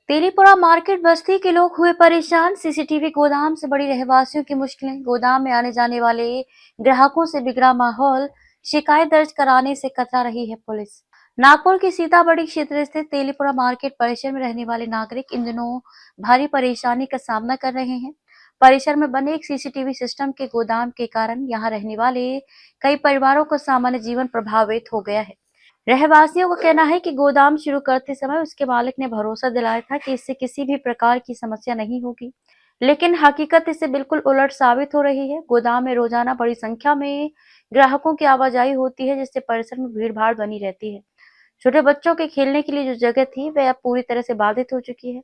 Telipura market बस्ती के लोग हुए परेशान। सीसीटीवी गोदाम से बड़ी रहवासियों की मुश्किलें। गोदाम में आने जाने वाले ग्राहकों से बिगड़ा माहौल। शिकायत दर्ज कराने से कतरा रही है पुलिस। नागपुर के सीताबड़ी क्षेत्र स्थित तेलीपुरा मार्केट परिसर में रहने वाले नागरिक इन दिनों भारी परेशानी का सामना कर रहे हैं। परिसर में बने एक सीसीटीवी सिस्टम के गोदाम के कारण यहाँ रहने वाले कई परिवारों का सामान्य जीवन प्रभावित हो गया है। रहवासियों का कहना है कि गोदाम शुरू करते समय उसके मालिक ने भरोसा दिलाया था कि इससे किसी भी प्रकार की समस्या नहीं होगी, लेकिन हकीकत इससे बिल्कुल उलट साबित हो रही है। गोदाम में रोजाना बड़ी संख्या में ग्राहकों की आवाजाही होती है, जिससे परिसर में भीड़-भाड़ बनी रहती है। छोटे बच्चों के खेलने के लिए जो जगह थी, वह अब पूरी तरह से बाधित हो चुकी है।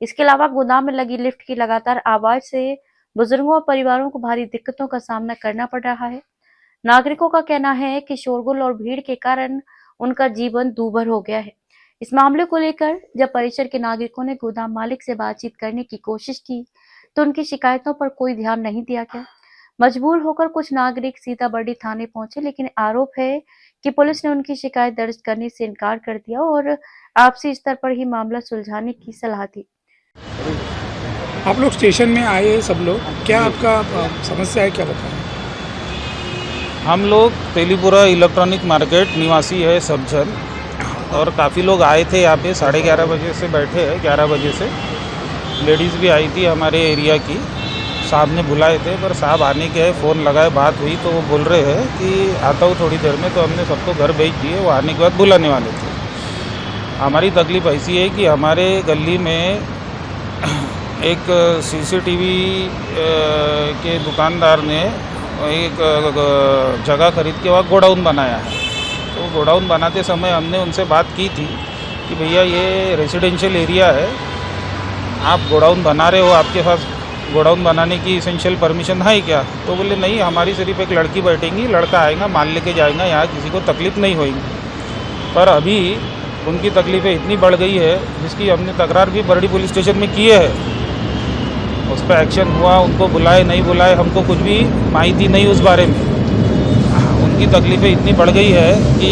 इसके अलावा गोदाम में लगी लिफ्ट की लगातार आवाज से बुजुर्गों और परिवारों को भारी दिक्कतों का सामना करना पड़ रहा है। नागरिकों का कहना है कि शोरगुल और भीड़ के कारण उनका जीवन दूभर हो गया है। इस मामले को लेकर जब परिसर के नागरिकों ने गोदाम मालिक से बातचीत करने की कोशिश की, तो उनकी शिकायतों पर कोई ध्यान नहीं दिया गया। मजबूर होकर कुछ नागरिक सीताबर्डी थाने पहुंचे, लेकिन आरोप है कि पुलिस ने उनकी शिकायत दर्ज करने से इनकार कर दिया और आपसी स्तर पर ही मामला सुलझाने की सलाह दी। आप लोग स्टेशन में आए सब लोग, क्या आपका समस्या है, क्या बताएं? हम लोग तेलीपुरा इलेक्ट्रॉनिक मार्केट निवासी है सब जन, और काफ़ी लोग आए थे यहाँ पे 11:30 बजे से बैठे हैं। 11 बजे से लेडीज़ भी आई थी हमारे एरिया की। साहब ने बुलाए थे, पर साहब आने के फ़ोन लगाए, बात हुई तो वो बोल रहे हैं कि आता हूँ थोड़ी देर में। तो हमने सबको घर भेज दिए, वो आने के बाद बुलाने वाले थे। हमारी तकलीफ़ ऐसी है कि हमारे गली में एक सीसीटीवी के दुकानदार ने एक जगह खरीद के वहाँ गोडाउन बनाया है। तो गोडाउन बनाते समय हमने उनसे बात की थी कि भैया ये रेजिडेंशियल एरिया है, आप गोडाउन बना रहे हो, आपके पास गोडाउन बनाने की इसेंशियल परमिशन है क्या? तो बोले नहीं, हमारी सिर्फ एक लड़की बैठेंगी, लड़का आएगा, माल लेके जाएगा, यहाँ किसी को तकलीफ़ नहीं होगी। पर अभी उनकी तकलीफ़ें इतनी बढ़ गई है जिसकी हमने तकरार भी बरडी पुलिस स्टेशन में किए है। उस पर एक्शन हुआ, उनको बुलाए नहीं बुलाए हमको कुछ भी माहिती नहीं उस बारे में। उनकी तकलीफ़ें इतनी बढ़ गई है कि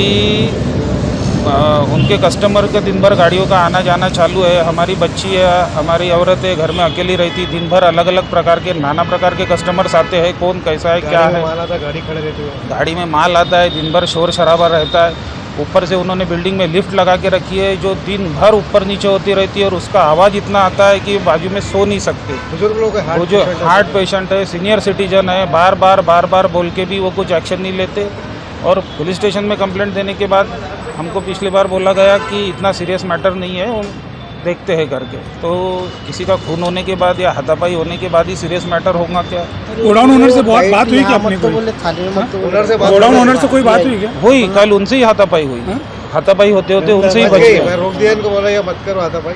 उनके कस्टमर का दिन भर गाड़ियों का आना जाना चालू है। हमारी बच्ची है, हमारी औरत है, घर में अकेली रहती, दिन भर अलग अलग प्रकार के नाना प्रकार के कस्टमर्स आते हैं। कौन कैसा है, क्या है, गाड़ी खड़े रहती है, गाड़ी में माल आता है, दिन भर शोर शराबा रहता है। ऊपर से उन्होंने बिल्डिंग में लिफ्ट लगा के रखी है जो दिन भर ऊपर नीचे होती रहती है, और उसका आवाज़ इतना आता है कि बाजू में सो नहीं सकते। बुजुर्ग लोग वो जो हार्ट पेशेंट है, सीनियर सिटीजन है, बार बार बोल के भी वो कुछ एक्शन नहीं लेते। और पुलिस स्टेशन में कंप्लेंट देने के बाद हमको पिछली बार बोला गया कि इतना सीरियस मैटर नहीं है, वो देखते हैं करके। तो किसी का खून होने के बाद या हाथापाई होने के बाद ही सीरियस मैटर होगा क्या? गोडाउन ओनर से बहुत बात हुई क्या अपने को? गोडाउन ओनर से कोई बात हुई क्या? हुई, कल उनसे ही हाथापाई हुई। हाथापाई होते होते उनसे ही बच मैं गए। रोक दिया इनको, बोला या मत करो आता भाई,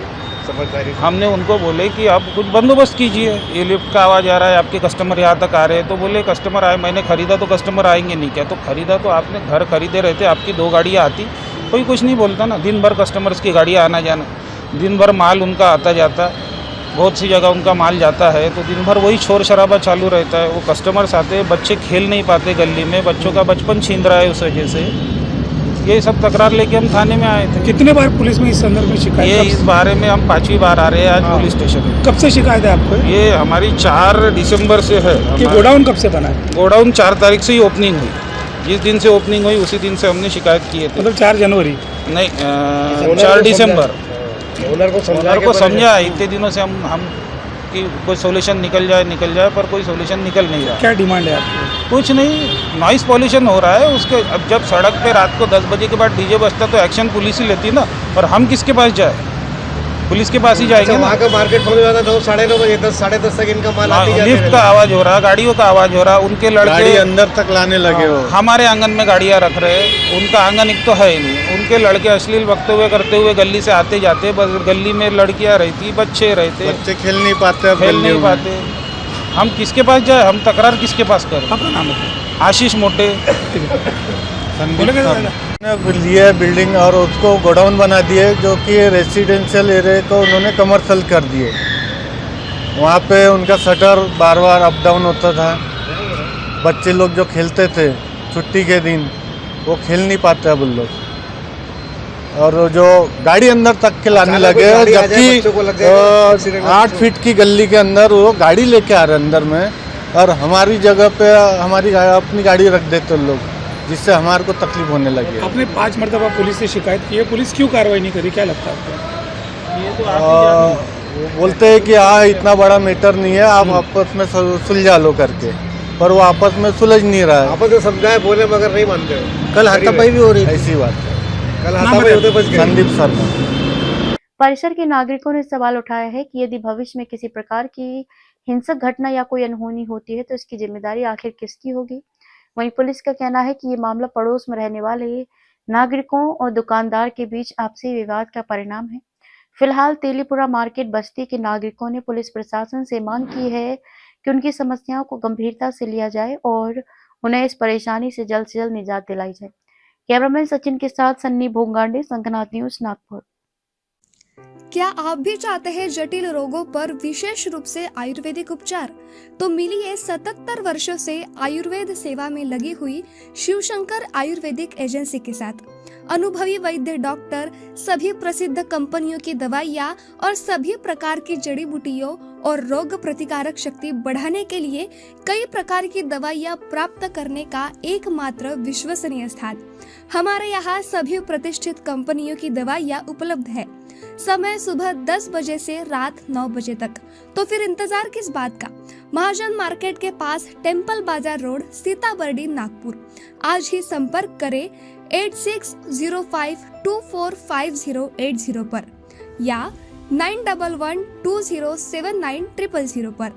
समझदारी से। हमने उनको बोले कि आप कुछ बंदोबस्त कीजिए, ये लिफ्ट का आवाज़ आ रहा है, आपके कस्टमर यहाँ तक आ रहे हैं। तो बोले कस्टमर आए, मैंने खरीदा तो कस्टमर आएंगे नहीं क्या? तो खरीदा तो आपने, घर खरीदे रहते, आपकी 2 गाड़ियाँ आती, कोई कुछ नहीं बोलता ना। दिन भर कस्टमर्स की गाड़ियाँ आना जाना, दिन भर माल उनका आता जाता, बहुत सी जगह उनका माल जाता है, तो दिन भर वही शोर शराबा चालू रहता है। वो कस्टमर्स आते हैं, बच्चे खेल नहीं पाते गली में, बच्चों का बचपन छीन रहा है उस वजह से। ये सब तकरार लेके हम थाने में आए थे। कितने बार पुलिस में इस संदर्भ में शिकायत? ये इस बारे में हम 5वीं बार आ रहे हैं आज पुलिस स्टेशन में। कब से शिकायत है आपको? ये हमारी 4 दिसंबर से है। कि गोडाउन कब से बना है? गोडाउन 4 तारीख से ही ओपनिंग हुई। जिस दिन से ओपनिंग हुई उसी दिन से हमने शिकायत किए थे। मतलब 4 जनवरी? नहीं, 4 दिसंबर। ओनर को समझा, इतने दिनों से हम कि कोई सोल्यूशन निकल जाए, पर कोई सोल्यूशन निकल नहीं रहा। क्या डिमांड है आपकी? कुछ नहीं, नॉइस पॉल्यूशन हो रहा है उसके। अब जब सड़क पे रात को 10 बजे के बाद डीजे बजता तो एक्शन पुलिस ही लेती ना, और हम किसके पास जाए? पुलिस के पास ही जाएंगे ना। वहाँ का मार्केट खोलने जाना 9 साढ़े 9 बजे, 10 साढ़े 10 तक इनका माल आती जाती लिफ्ट का आवाज़ हो रहा, गाड़ियों का आवाज़ हो रहा, उनके लड़के अंदर तक लाने लगे हो। हमारे आंगन में गाड़ियाँ रख रहे हैं, उनका आंगन एक तो है ही नहीं। उनके लड़के अश्लील वक्तव्य करते हुए गली से आते जाते, बस गली में लड़कियाँ रहती, बच्चे रहते, बच्चे खेल नहीं पाते। हम किसके पास जाए? हम तकरार किसके पास करें? आपका नाम है? आशीष मोटे। लिए बिल्डिंग और उसको गोडाउन बना दिए, जो कि रेसिडेंशियल एरिया को उन्होंने कमर्शियल कर दिए। वहाँ पे उनका शटर बार अप डाउन होता था। बच्चे लोग जो खेलते थे छुट्टी के दिन, वो खेल नहीं पाते अब उन लोग। और जो गाड़ी अंदर तक के लाने अचानक लगे, कोई गाड़ी आ जाए, बच्चों को लग जाएगा, जबकि एक्सीडेंट 8 फीट की गली के अंदर वो गाड़ी लेके आ रहे अंदर में, और हमारी जगह पे अपनी गाड़ी रख देते लोग, जिससे हमारे को तकलीफ होने लगी है। आपने 5 मरतबा पुलिस से शिकायत की है, पुलिस क्यों कार्रवाई नहीं करी, क्या लगता है आपको? ये तो आप ही जानिए। वो बोलते हैं कि हाँ इतना बड़ा मैटर नहीं है, आप आपस में सुलझा लो करके, पर वो आपस में सुलझ नहीं रहा है। आपस में समझाए बोले मगर नहीं मानते हो। कल हाथापाई भी हो रही, ऐसी बात है। कल हाथापाई होते बच गए। संदीप शर्मा। परिसर के नागरिकों ने सवाल उठाया है कि यदि भविष्य में किसी प्रकार की हिंसक घटना या कोई अनहोनी होती है तो इसकी जिम्मेदारी आखिर किसकी होगी। वहीं पुलिस का कहना है कि ये मामला पड़ोस में रहने वाले नागरिकों और दुकानदार के बीच आपसी विवाद का परिणाम है। फिलहाल तेलीपुरा मार्केट बस्ती के नागरिकों ने पुलिस प्रशासन से मांग की है कि उनकी समस्याओं को गंभीरता से लिया जाए और उन्हें इस परेशानी से जल्द निजात दिलाई जाए। कैमरामैन सचिन के साथ सन्नी भोंगांडे, संघनाथ न्यूज, नागपुर। क्या आप भी चाहते हैं जटिल रोगों पर विशेष रूप से आयुर्वेदिक उपचार? तो मिलिए 77 वर्षों से आयुर्वेद सेवा में लगी हुई शिवशंकर आयुर्वेदिक एजेंसी के साथ। अनुभवी वैद्य डॉक्टर सभी प्रसिद्ध कंपनियों की दवाइयाँ और सभी प्रकार की जड़ी बूटियों और रोग प्रतिकारक शक्ति बढ़ाने के लिए कई प्रकार की दवाइयाँ प्राप्त करने का एकमात्र विश्वसनीय स्थान। हमारे यहाँ सभी प्रतिष्ठित कंपनियों की दवाइयाँ उपलब्ध है। समय सुबह 10 बजे से रात 9 बजे तक। तो फिर इंतजार किस बात का? महाजन मार्केट के पास टेम्पल बाजार रोड, सीताबर्डी, नागपुर। आज ही संपर्क करें 8605245080 पर या 9112079000 पर।